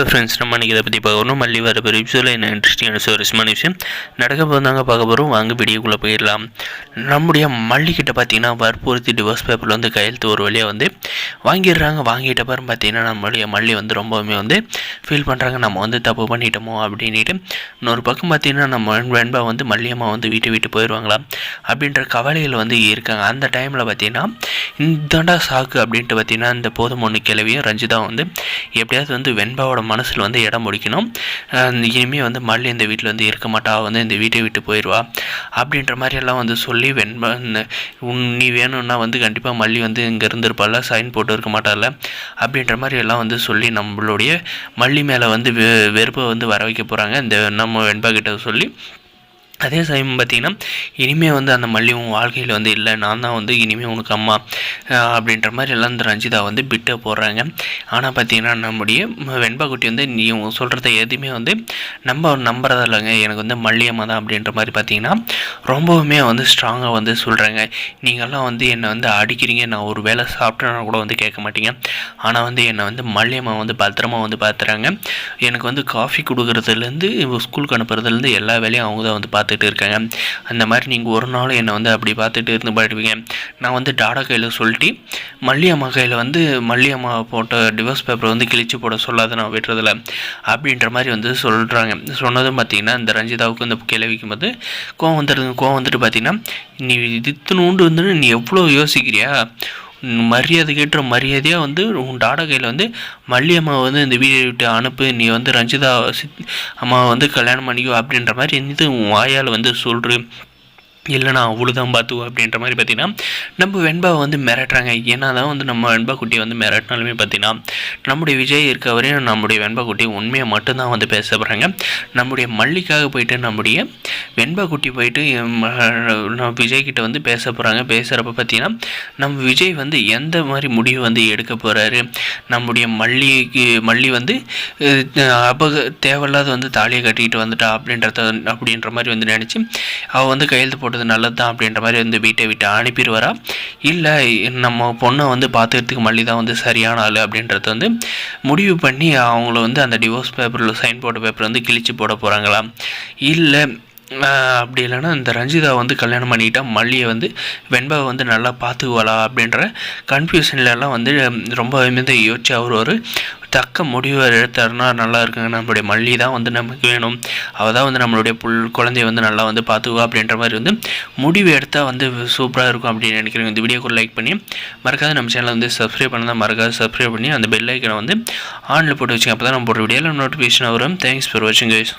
Hello friends, நம்ம இன்றைக்கி இதை பற்றி பார்க்கணும். மல்லி வர எபிசோடில் என்ன இன்ட்ரெஸ்டிங்கான சுவாரஸ்யமான விஷயம் நடக்க போதாங்க பார்க்க போகிறோம். வாங்க வீடியோக்குள்ளே போயிடலாம். நம்முடைய மல்லிக்கிட்ட பார்த்தீங்கன்னா வற்புறுத்தி டிவோர்ஸ் பேப்பரில் வந்து கையெழுத்து ஒரு வழியாக வந்து வாங்கிடுறாங்க. வாங்கிட்ட பிறகு பார்த்தீங்கன்னா நம்மளுடைய மல்லி வந்து ரொம்பவுமே வந்து ஃபீல் பண்ணுறாங்க, நம்ம வந்து தப்பு பண்ணிட்டோமோ அப்படின்ட்டு. இன்னொரு பக்கம் பார்த்தீங்கன்னா நம்ம வெண்பா வந்து மல்லியம்மா வந்து வீட்டை விட்டு போயிடுவாங்களா அப்படின்ற கவலைகள் வந்து இருக்காங்க. அந்த டைமில் பார்த்தீங்கன்னா இந்தாண்டா சாக்கு அப்படின்ட்டு பார்த்தீங்கன்னா இந்த போதும் ஒன்று கிளவியும் ரஞ்சிதா வந்து எப்படியாவது வந்து வெண்பாவோட மனசில் வந்து இடம் முடிக்கணும். இனிமேல் வந்து மல்லி இந்த வீட்டில் வந்து இருக்க மாட்டா, வந்து இந்த வீட்டை விட்டு போயிடுவா அப்படின்ற மாதிரியெல்லாம் வந்து சொல்லி வெண்பா நீ வேணும்னா வந்து கண்டிப்பாக மல்லி வந்து இங்கே இருந்திருப்பால, சைன் போட்டு இருக்க மாட்டால அப்படின்ற மாதிரி எல்லாம் வந்து சொல்லி நம்மளுடைய மல்லி மேலே வந்து வெறுப்பை வந்து வர வைக்க போகிறாங்க இந்த நம்ம வெண்பா கிட்ட சொல்லி. அதே சமயம் பார்த்திங்கன்னா இனிமேல் வந்து அந்த மல்லி உன் வாழ்க்கையில் வந்து இல்லை, நான் தான் வந்து இனிமேல் உனக்கு அம்மா அப்படின்ற மாதிரி எல்லாம் இந்த ரஞ்சிதா வந்து பிட்டை போடுறாங்க. ஆனால் பார்த்திங்கன்னா நம்முடைய வெண்பா குட்டி வந்து நீ சொல்கிறத எதுவுமே வந்து நம்புறதா இல்லைங்க, எனக்கு வந்து மல்லியம்மா தான் அப்படின்ற மாதிரி பார்த்திங்கன்னா ரொம்பவுமே வந்து ஸ்ட்ராங்காக வந்து சொல்கிறாங்க. நீங்கள்லாம் வந்து என்னை வந்து அடிக்கிறீங்க, நான் ஒரு வேளை சாப்பிட்டேன்னா கூட வந்து கேட்க மாட்டீங்க, ஆனால் வந்து என்னை வந்து மல்லியம்மா வந்து பத்திரமா வந்து பார்த்துறாங்க. எனக்கு வந்து காஃபி கொடுக்குறதுலேருந்து ஸ்கூலுக்கு அனுப்புறதுலேருந்து எல்லா வேலையும் அவங்க தான் வந்து இருக்காங்க. அந்த மாதிரி நீங்கள் ஒரு நாள் என்னை வந்து அப்படி பார்த்துட்டு இருந்து பாடுவீங்க. நான் வந்து டாடா கையில் சொல்லிட்டு மல்லியம்மா கையில் வந்து மல்லியம்மா போட்ட டிவோர்ஸ் பேப்பரை வந்து கிழிச்சு போட சொல்லாத நான் விட்டுறதில்ல அப்படின்ற மாதிரி வந்து சொல்கிறாங்க. சொன்னதும் பார்த்தீங்கன்னா இந்த ரஞ்சிதாவுக்கு இந்த கிளவிக்கும் போது கோவம் வந்துட்டு பார்த்தீங்கன்னா நீ இத்தினூண்டு வந்து நீ எவ்வளோ யோசிக்கிறியா, மரியாதை கேட்டுற மரியாதையாக வந்து உன் டாடா கையில் வந்து மல்லியம்மா வந்து இந்த வீடியோ விட்டு அனுப்பு, நீ வந்து ரஞ்சிதா அம்மாவை வந்து கல்யாணம் பண்ணிக்கோ அப்படின்ற மாதிரி வந்து உன் வாயால் வந்து சொல்கிற, இல்லைனா அவ்வளோதான் பார்த்துவோம் அப்படின்ற மாதிரி பார்த்திங்கன்னா நம்ம வெண்பாவை வந்து மிரட்டுறாங்க. ஏன்னா தான் வந்து நம்ம வெண்பா குட்டியை வந்து மிரட்டினாலுமே பார்த்திங்கன்னா நம்முடைய விஜய் இருக்க வரையும் நம்முடைய வெண்பா குட்டி உண்மையை மட்டும்தான் வந்து பேச போகிறாங்க. நம்முடைய மல்லிக்காக போயிட்டு நம்முடைய வெண்பா குட்டி போயிட்டு விஜய்கிட்ட வந்து பேச போகிறாங்க. பேசுகிறப்ப பார்த்திங்கன்னா நம்ம விஜய் வந்து எந்த மாதிரி முடிவு வந்து எடுக்க போகிறாரு, நம்முடைய மல்லி வந்து தேவையில்லாத வந்து தாலியை கட்டிக்கிட்டு வந்துட்டா அப்படின்ற மாதிரி வந்து நினச்சி அவள் வந்து கையெழுத்து போட்டது நல்லது தான் அப்படின்ற மாதிரி வந்து வீட்டை விட்டு அனுப்பிடுவாரா, இல்லை நம்ம பொண்ணை வந்து பார்த்துக்கிறதுக்கு மல்லி தான் வந்து சரியான ஆள் அப்படின்றத வந்து முடிவு பண்ணி அவங்கள வந்து அந்த டிவோர்ஸ் பேப்பரில் சைன் போட்ட பேப்பர் வந்து கிழிச்சு போட போகிறாங்களா, இல்லை அப்படி இல்லைன்னா இந்த ரஞ்சிதா வந்து கல்யாணம் பண்ணிக்கிட்டா மல்லியை வந்து வெண்பாவை வந்து நல்லா பார்த்துக்குவாளா அப்படின்ற கன்ஃபியூஷன்லாம் வந்து ரொம்ப வந்து யோசிச்சு அவர் ஒரு தக்க முடிவு எடுத்தாருன்னா நல்லா இருக்குங்க. நம்மளுடைய மல்லி தான் வந்து நமக்கு வேணும், அவள் தான் வந்து நம்மளுடைய குழந்தைய வந்து நல்லா வந்து பார்த்துக்குவா அப்படின்ற மாதிரி வந்து முடிவு எடுத்தால் வந்து சூப்பராக இருக்கும் அப்படின்னு நினைக்கிறேன். இந்த வீடியோக்கு லைக் பண்ணி மறக்காத நம்ம சேனலை வந்து சப்ஸ்கிரைப் பண்ணால் மறக்காத சப்ஸ்கிரைப் பண்ணி அந்த பெல் ஐக்கனை வந்து ஆனில் போட்டு வச்சுங்க. அப்போ தான் நம்ம போடுற வீடியோவில் நோட்டிஃபிகேஷன் வரும். தேங்க்ஸ் ஃபார் வாட்சிங் கைஸ்.